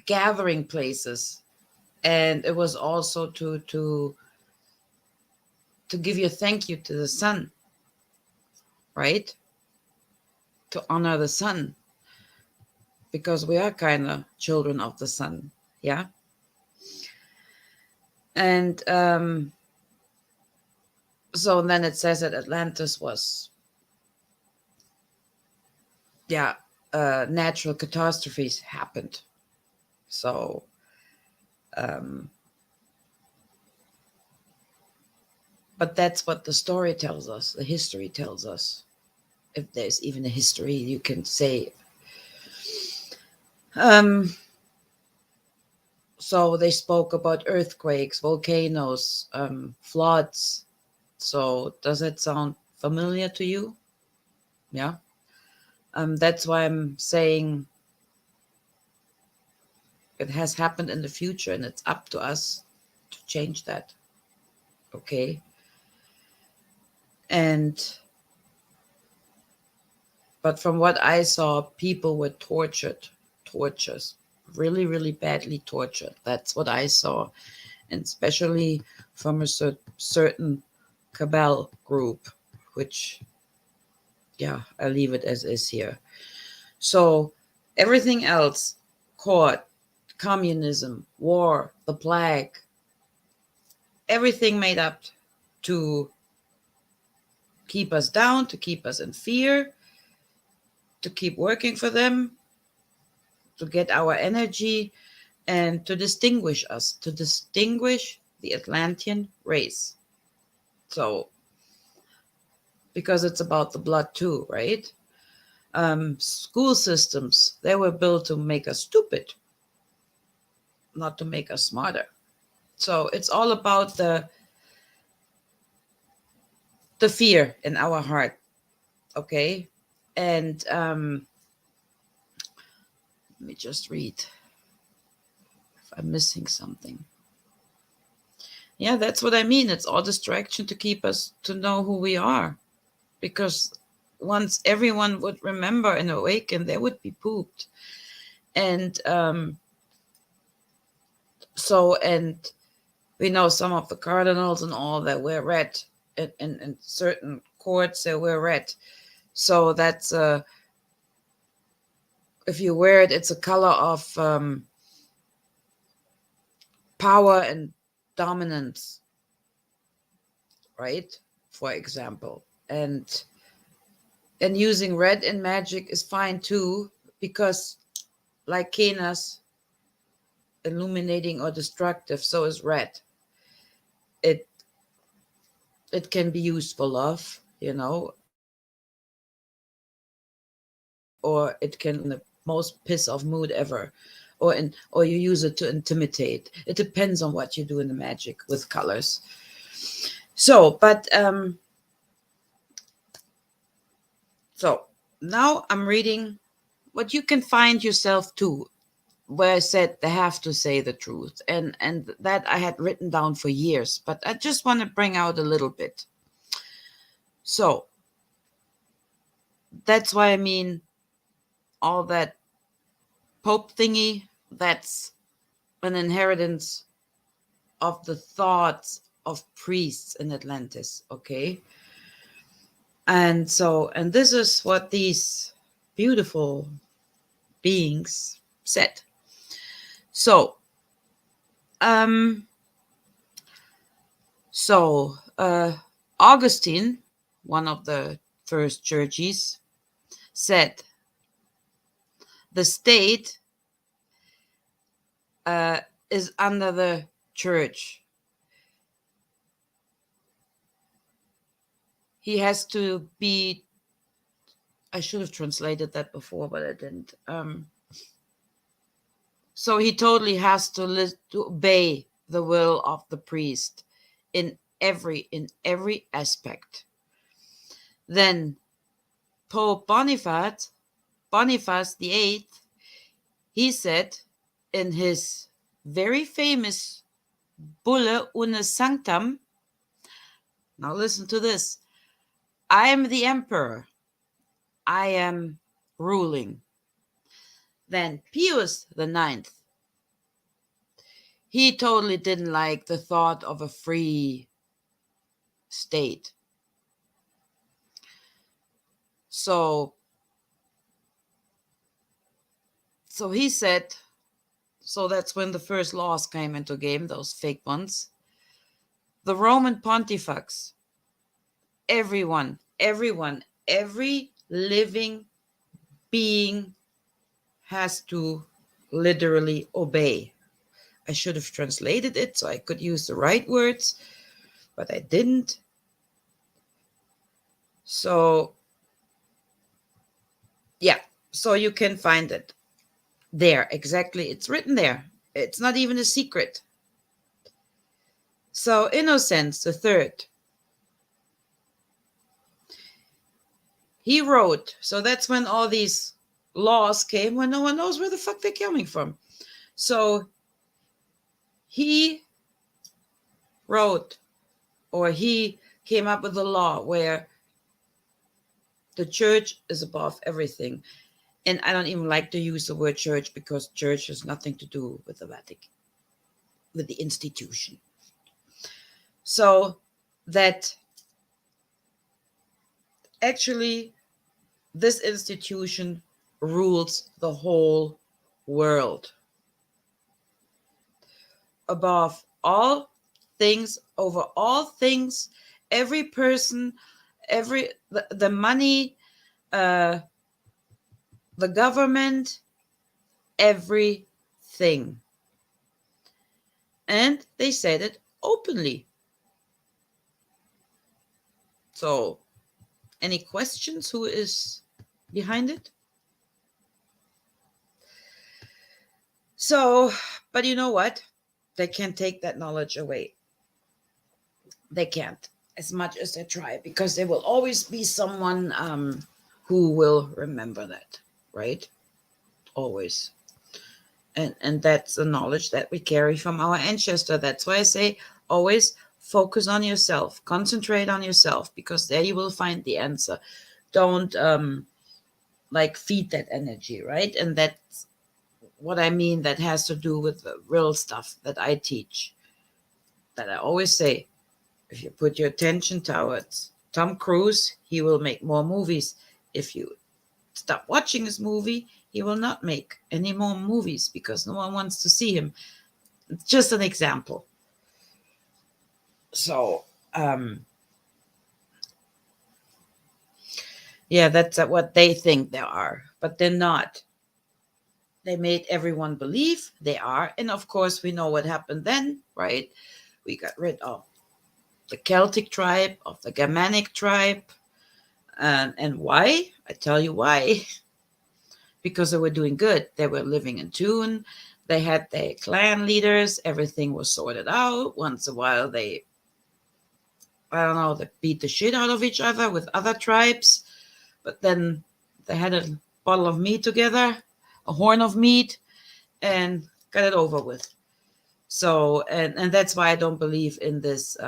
gathering places, and it was also to give you a thank you to the sun, right? To honor the sun, because we are kind of children of the sun, yeah. And so then it says that Atlantis was, natural catastrophes happened. So but that's what the story tells us, the history tells us, if there's even a history you can say. So they spoke about earthquakes, volcanoes, floods. So does that sound familiar to you? Yeah. That's why I'm saying it has happened in the future, and it's up to us to change that. Okay. But from what I saw, people were tortures, really, really badly tortured. That's what I saw. And especially from a certain cabal group, which, I leave it as is here. So everything else, court, communism, war, the plague, everything made up to keep us down, to keep us in fear, to keep working for them, to get our energy, and to distinguish us, to distinguish the Atlantean race. So, because it's about the blood too, right? School systems, they were built to make us stupid, not to make us smarter. So it's all about the fear in our heart, okay? And let me just read if I'm missing something. Yeah, that's what I mean. It's all distraction to keep us to know who we are. Because once everyone would remember and awaken, they would be pooped. And and we know some of the cardinals and all that wear red, in certain courts they wear red. So that's if you wear it, it's a color of power and dominance, right? For example, and using red in magic is fine too, because like Canas, illuminating or destructive, so is red. It can be used for love, or it can in the most piss off mood ever, or you use it to intimidate. It depends on what you do in the magic with colors. So, but so now I'm reading what you can find yourself too, where I said they have to say the truth, and that I had written down for years, but I just want to bring out a little bit. So that's why I mean all that Pope thingy, that's an inheritance of the thoughts of priests in Atlantis, okay? And this is what these beautiful beings said. So, Augustine, one of the first churches, said the state is under the church. He has to be, I should have translated that before, but I didn't. So he totally has to obey the will of the priest in every aspect. Then Pope Boniface the Eighth, he said in his very famous Bulle Une Sanctam, now listen to this, I am the emperor, I am ruling. Then Pius the Ninth, he totally didn't like the thought of a free state. So he said, so that's when the first laws came into game, those fake ones. The Roman pontifex, everyone, every living being has to literally obey. I should have translated it so I could use the right words, but I didn't. So, yeah, so you can find it there. Exactly. It's written there. It's not even a secret. So, Innocence the Third, he wrote, so that's when all these laws came, when no one knows where the fuck they're coming from. So he wrote, or he came up with a law where the church is above everything. And I don't even like to use the word church, because church has nothing to do with the Vatican, with the institution. So that actually this institution rules the whole world. above all things, over all things, every person, the money, the government, everything. And they said it openly. So, any questions? Who is behind it? So, but you know what? They can't take that knowledge away. They can't, as much as they try, because there will always be someone who will remember that, right? Always. And that's the knowledge that we carry from our ancestor. That's why I say always focus on yourself, concentrate on yourself, because there you will find the answer. Don't like feed that energy, right? And that's what I mean. That has to do with the real stuff that I teach, that I always say, if you put your attention towards Tom Cruise, he will make more movies. If you stop watching his movie, he will not make any more movies because no one wants to see him. Just an example. So, yeah, that's what they think they are, but they're not. They made everyone believe they are. And of course, we know what happened then, right? We got rid of the Celtic tribe, of the Germanic tribe. And why? I tell you why. Because they were doing good. They were living in tune. They had their clan leaders. Everything was sorted out. Once in a while, they beat the shit out of each other with other tribes. But then they had a bottle of meat together, a horn of meat, and got it over with. So, and that's why I don't believe in this.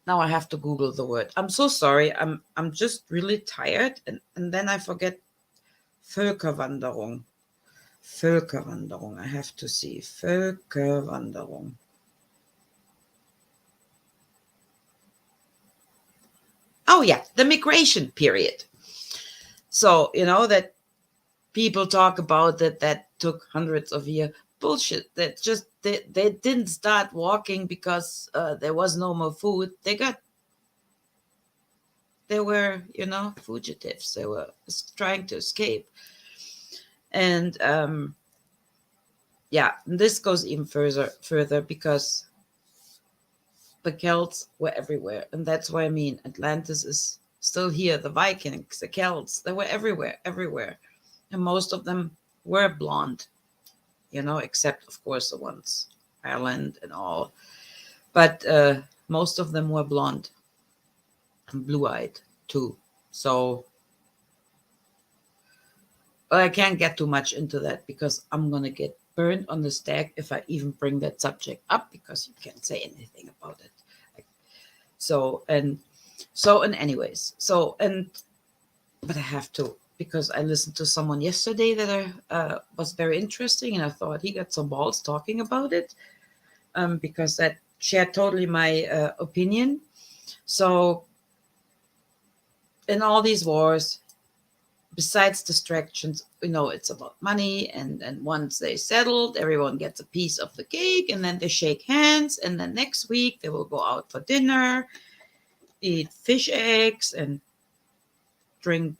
Now I have to Google the word. I'm so sorry. I'm just really tired. And then I forget Völkerwanderung. Völkerwanderung. I have to see. Völkerwanderung. Oh, yeah. The migration period. So, that people talk about that took hundreds of years. Bullshit. That just they didn't start walking because there was no more food. They were fugitives. They were trying to escape. And this goes even further because the Celts were everywhere. And that's why I mean Atlantis is still here. The Vikings, the Celts, they were everywhere. And most of them were blonde, except of course the ones Ireland and all. But most of them were blonde and blue-eyed too. So I can't get too much into that because I'm going to get burned on the stake if I even bring that subject up, because you can't say anything about it. But I have to, because I listened to someone yesterday that was very interesting, and I thought he got some balls talking about it, because that shared totally my opinion. So in all these wars, besides distractions, it's about money, and once they settled, everyone gets a piece of the cake, and then they shake hands, and then next week they will go out for dinner, eat fish eggs, and drink,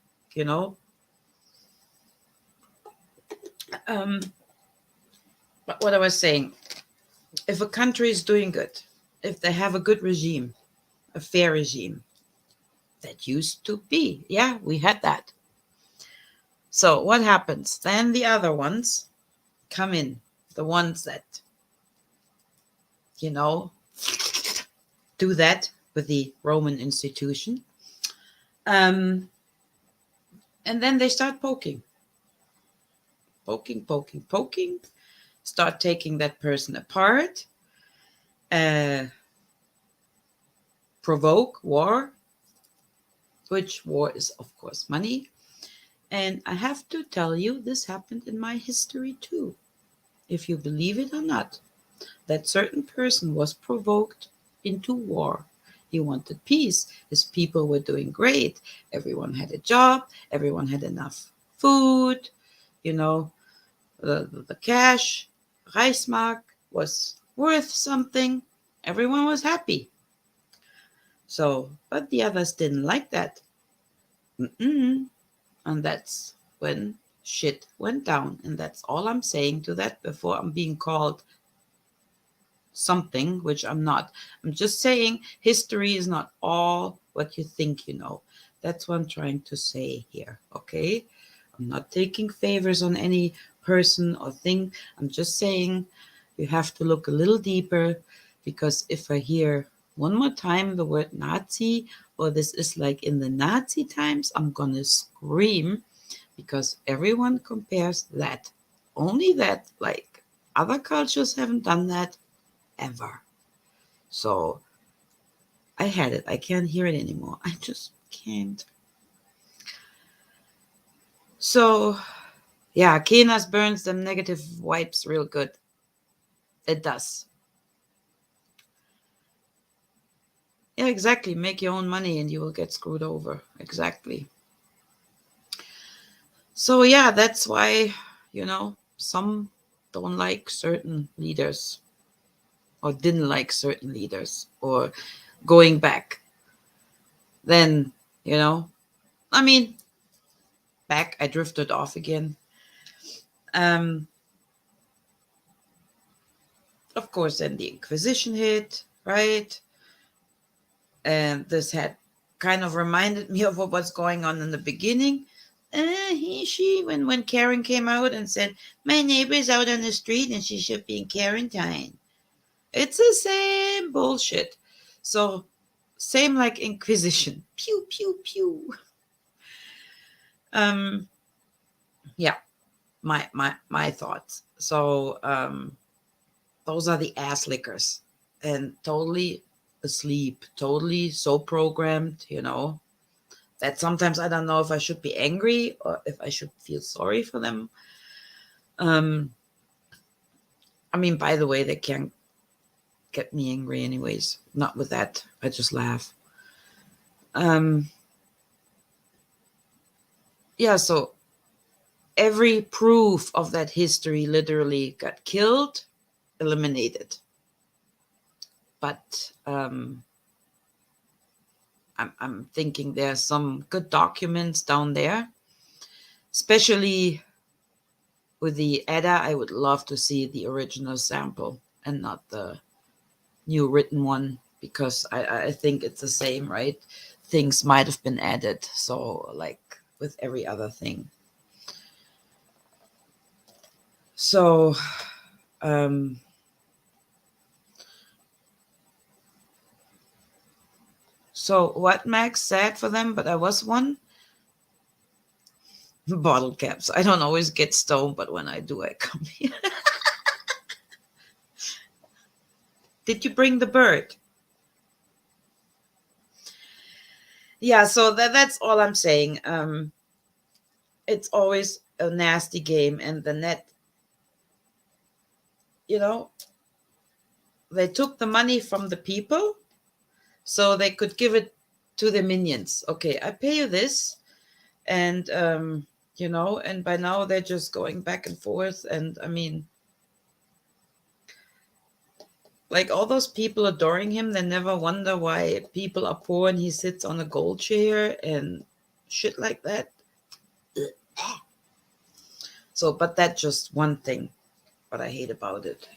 But what I was saying, if a country is doing good, if they have a good regime, a fair regime, that used to be, we had that. So what happens? Then the other ones come in, the ones that, do that with the Roman institution. And then they start poking, start taking that person apart, provoke war, which war is, of course, money. And I have to tell you, this happened in my history too. If you believe it or not, that certain person was provoked into war. He wanted peace. His people were doing great. Everyone had a job. Everyone had enough food, the cash, Reichsmark was worth something, everyone was happy. So, but the others didn't like that. Mm-mm. And that's when shit went down. And that's all I'm saying to that before I'm being called something, which I'm not. I'm just saying history is not all what you think you know. That's what I'm trying to say here, okay? I'm not taking favors on any person or thing. I'm just saying you have to look a little deeper, because if I hear one more time the word Nazi, or this is like in the Nazi times, I'm gonna scream, because everyone compares that. Only that, like, other cultures haven't done that ever. So I had it. I can't hear it anymore. I just can't. So yeah, Kenas burns them negative vibes real good. It does. Yeah, exactly. Make your own money and you will get screwed over. Exactly. So yeah, that's why, some don't like certain leaders, or didn't like certain leaders, or going back. Then, I mean, back, I drifted off again. Um, of course, then the Inquisition hit, right? And this had kind of reminded me of what was going on in the beginning. When Karen came out and said, my neighbor's out on the street and she should be in quarantine. It's the same bullshit. So, same like Inquisition. Pew, pew, pew. Um, yeah, my thoughts. So, those are the ass lickers. And totally asleep, totally so programmed, that sometimes I don't know if I should be angry or if I should feel sorry for them. I mean, by the way, they can't get me angry anyways. Not with that. I just laugh. Yeah, so every proof of that history literally got killed, eliminated. But I'm thinking there's some good documents down there, especially with the Edda. I would love to see the original sample and not the new written one, because I think it's the same, right? Things might have been added. So, like with every other thing. So, what Max said for them, but I was one. Bottle caps. I don't always get stoned, but when I do, I come here. Did you bring the bird? Yeah, so that's all I'm saying. It's always a nasty game, and the net, they took the money from the people so they could give it to the minions. Okay, I pay you this, and and by now they're just going back and forth. And I mean, like, all those people adoring him, they never wonder why people are poor and he sits on a gold chair and shit like that. So, but that's just one thing what I hate about it,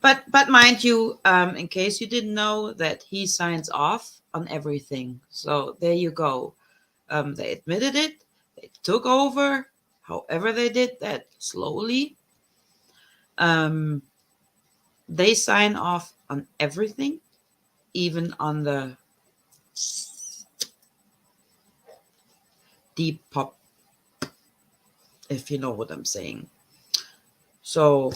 But mind you, in case you didn't know, that he signs off on everything. So there you go. They admitted it. They took over. However they did that, slowly. They sign off on everything, even on the deep pop, if you know what I'm saying. So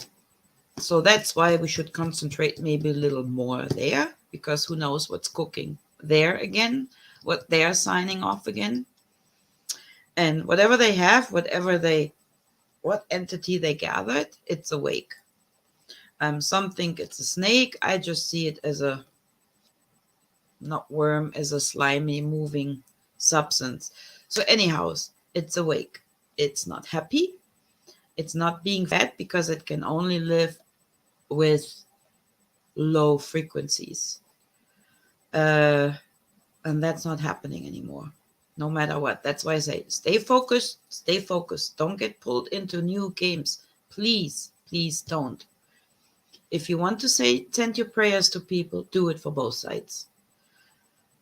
that's why we should concentrate maybe a little more there, because who knows what's cooking there again, what they're signing off again. And whatever they have, what entity they gathered, it's awake. Some think it's a snake. I just see it as a, not worm, as a slimy moving substance. So anyhow, it's awake. It's not happy. It's not being fed because it can only live with low frequencies. And that's not happening anymore, no matter what. That's why I say stay focused, stay focused. Don't get pulled into new games. Please, please don't. If you want to send your prayers to people, do it for both sides.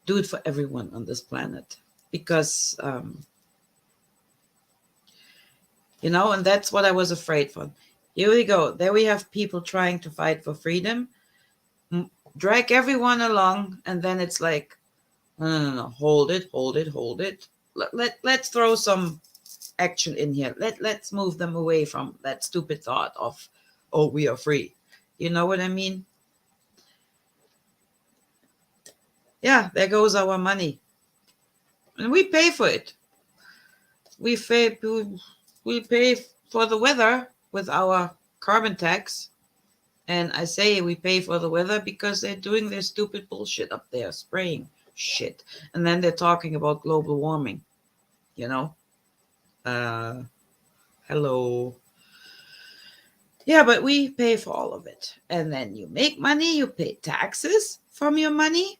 Do it for everyone on this planet. Because, and that's what I was afraid for. Here we go. There we have people trying to fight for freedom. Drag everyone along, and then it's like, no. Hold it. Let's throw some action in here. Let's move them away from that stupid thought of, oh, we are free. You know what I mean? Yeah, there goes our money. And we pay for it. We pay for the weather with our carbon tax. And I say we pay for the weather because they're doing their stupid bullshit up there, spraying shit. And then they're talking about global warming, Hello. Yeah, but we pay for all of it. And then you make money, you pay taxes from your money,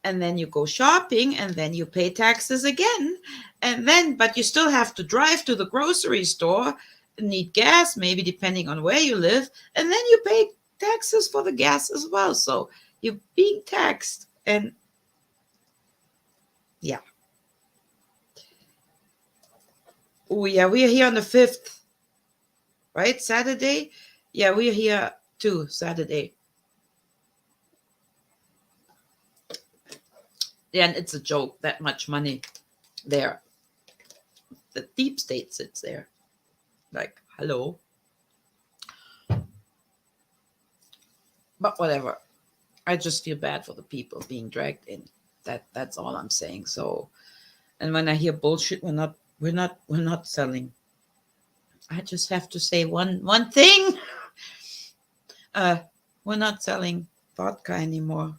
and then you go shopping, and then you pay taxes again. But you still have to drive to the grocery store, need gas, maybe depending on where you live, and then you pay taxes for the gas as well. So you're being taxed. And yeah. Oh, yeah, we are here on the 5th, right? Saturday? Yeah, we're here too, Saturday. Yeah, and it's a joke, that much money there. The deep state sits there. Like, hello. But whatever. I just feel bad for the people being dragged in. That's all I'm saying. So, and when I hear bullshit, we're not selling. I just have to say one thing. We're not selling vodka anymore.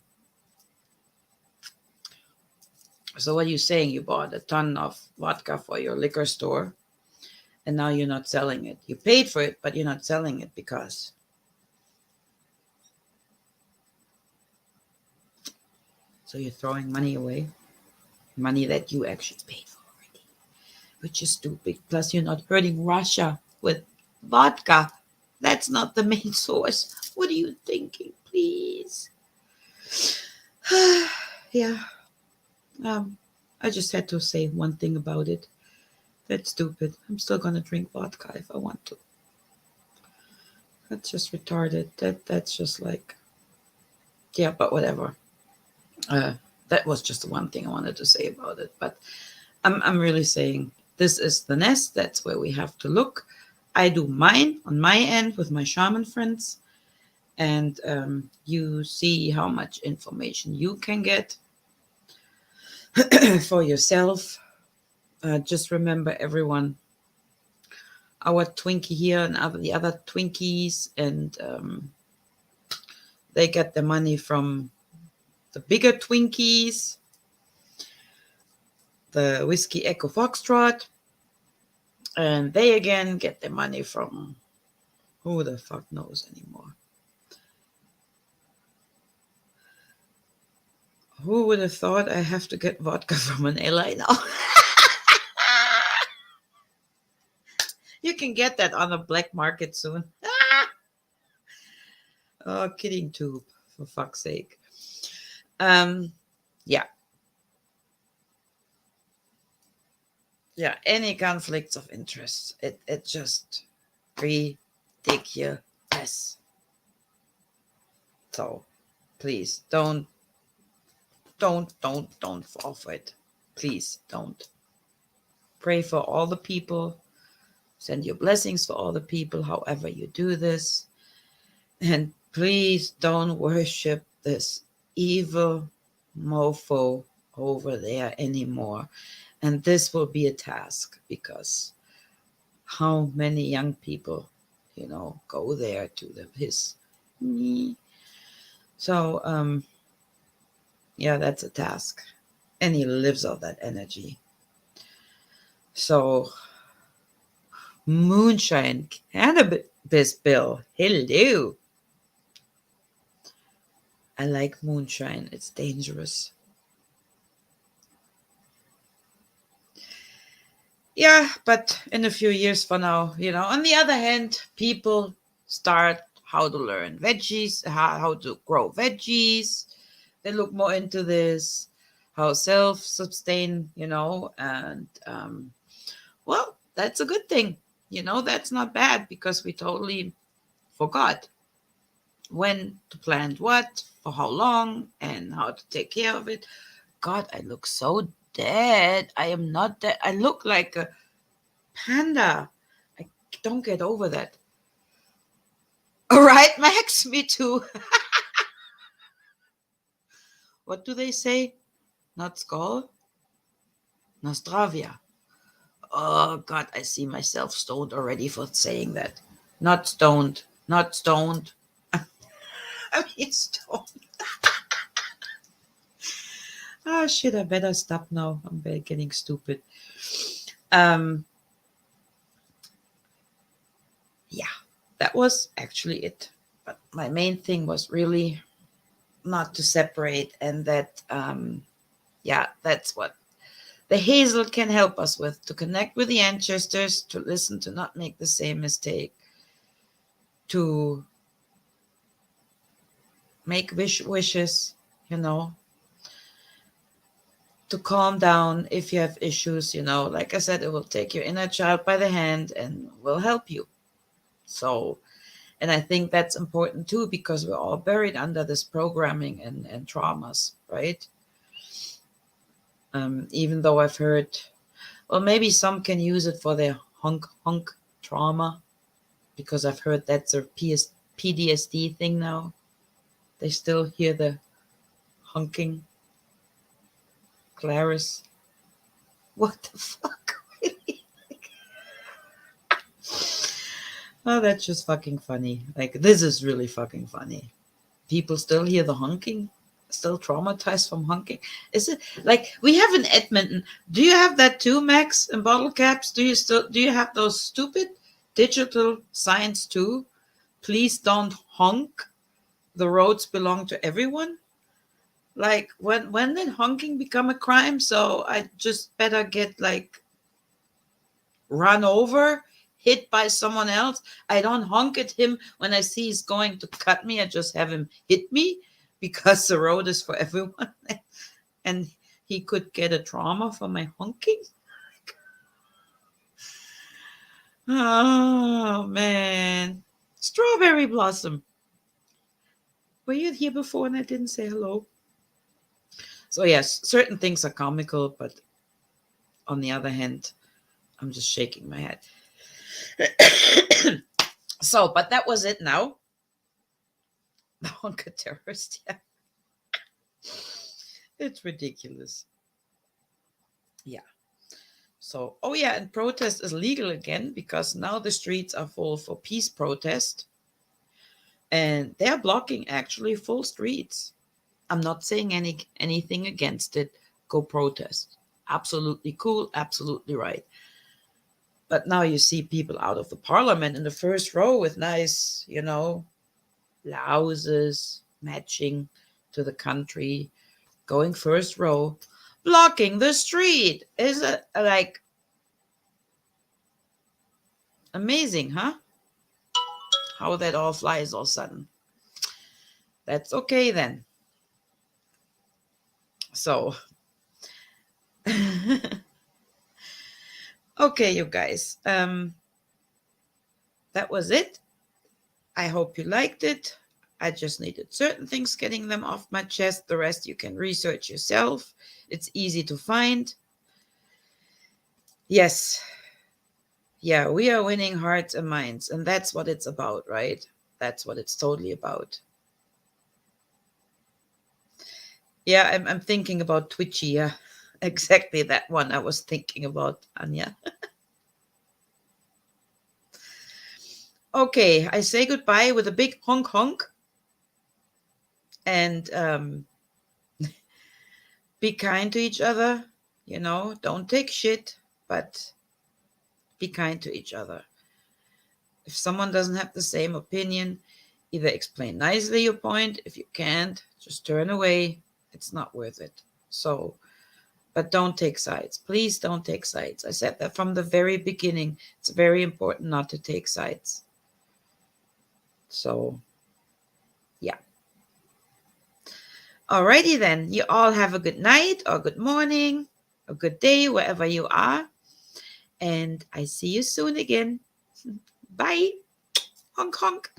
So what are you saying? You bought a ton of vodka for your liquor store, and now you're not selling it. You paid for it, but you're not selling it because. So you're throwing money away, money that you actually paid for already, which is stupid. Plus, you're not hurting Russia with vodka. That's not the main source. What are you thinking, please? Yeah. I just had to say one thing about it. That's stupid. I'm still gonna drink vodka if I want to. That's just retarded. That's just like, yeah, but whatever. That was just the one thing I wanted to say about it. But I'm really saying this is the nest. That's where we have to look. I do mine on my end with my shaman friends, and you see how much information you can get for yourself. Just remember, everyone, our Twinkie here and the other Twinkies, and they get the money from the bigger Twinkies, the Whiskey Echo Foxtrot, and they again get the money from who the fuck knows anymore. Who would have thought I have to get vodka from an ally now? You can get that on the black market soon. Oh, kidding tube, for fuck's sake. Yeah. Yeah, any conflicts of interest, it just ridiculous. So please don't fall for it. Please don't. Pray for all the people. Send your blessings for all the people, however you do this. And please don't worship this evil mofo over there anymore. And this will be a task, because how many young people, go there to his. So, yeah, that's a task. And he lives off that energy. So Moonshine cannabis bill. Hello. I like moonshine. It's dangerous. Yeah, but in a few years from now, on the other hand, people start how to learn veggies, how to grow veggies. They look more into this, how self-sustain, and well, that's a good thing. That's not bad because we totally forgot when to plant what, for how long, and how to take care of it. God, I look so dead. I am not dead. I look like a panda. I don't get over that. All right, Max, me too. What do they say? Not skull? Nostravia. Oh, God, I see myself stoned already for saying that. Not stoned. Not stoned. I mean, stoned. Ah, shit, I better stop now. I'm getting stupid. Um, yeah, that was actually it. But my main thing was really not to separate, and that, yeah, that's what the Hazel can help us with, to connect with the ancestors, to listen, to not make the same mistake, to make wishes, you know, to calm down if you have issues, like I said, it will take your inner child by the hand and will help you. So, and I think that's important too, because we're all buried under this programming and traumas, right? Even though I've heard, well, maybe some can use it for their hunk trauma, because I've heard that's a PTSD thing now. They still hear the hunking. Clarice. What the fuck? Oh, that's just fucking funny. Like, this is really fucking funny. People still hear the honking, still traumatized from honking. Is it like we have in Edmonton? Do you have that too, Max? In bottle caps, do you have those stupid digital signs too? Please don't honk. The roads belong to everyone. Like, when did honking become a crime? So I just better get like run over, hit by someone else. I don't honk at him when I see he's going to cut me. I just have him hit me, because the road is for everyone. And he could get a trauma from my honking. Oh, man. Strawberry Blossom. Were you here before and I didn't say hello? So, yes, certain things are comical, but on the other hand, I'm just shaking my head. So, but that was it now. The honker terrorist, yeah. It's ridiculous. Yeah. So, oh yeah, and protest is legal again, because now the streets are full for peace protest. And they're blocking actually full streets. I'm not saying anything against it. Go protest. Absolutely cool, absolutely right. But now you see people out of the parliament in the first row with nice, blouses matching to the country, going first row, blocking the street. Is it like amazing, huh? How that all flies all of a sudden. That's okay then. So, okay, you guys. That was it. I hope you liked it. I just needed certain things getting them off my chest. The rest you can research yourself. It's easy to find. Yes. Yeah, we are winning hearts and minds, and that's what it's about, right? That's what it's totally about. Yeah, I'm thinking about Twitchy. Yeah, exactly that one I was thinking about, Anya. Okay, I say goodbye with a big honk honk. And be kind to each other. Don't take shit, but be kind to each other. If someone doesn't have the same opinion, either explain nicely your point. If you can't, just turn away. It's not worth it. So, but don't take sides. Please don't take sides. I said that from the very beginning. It's very important not to take sides. So, yeah. Alrighty then. You all have a good night or good morning, a good day, wherever you are. And I see you soon again. Bye. Honk honk.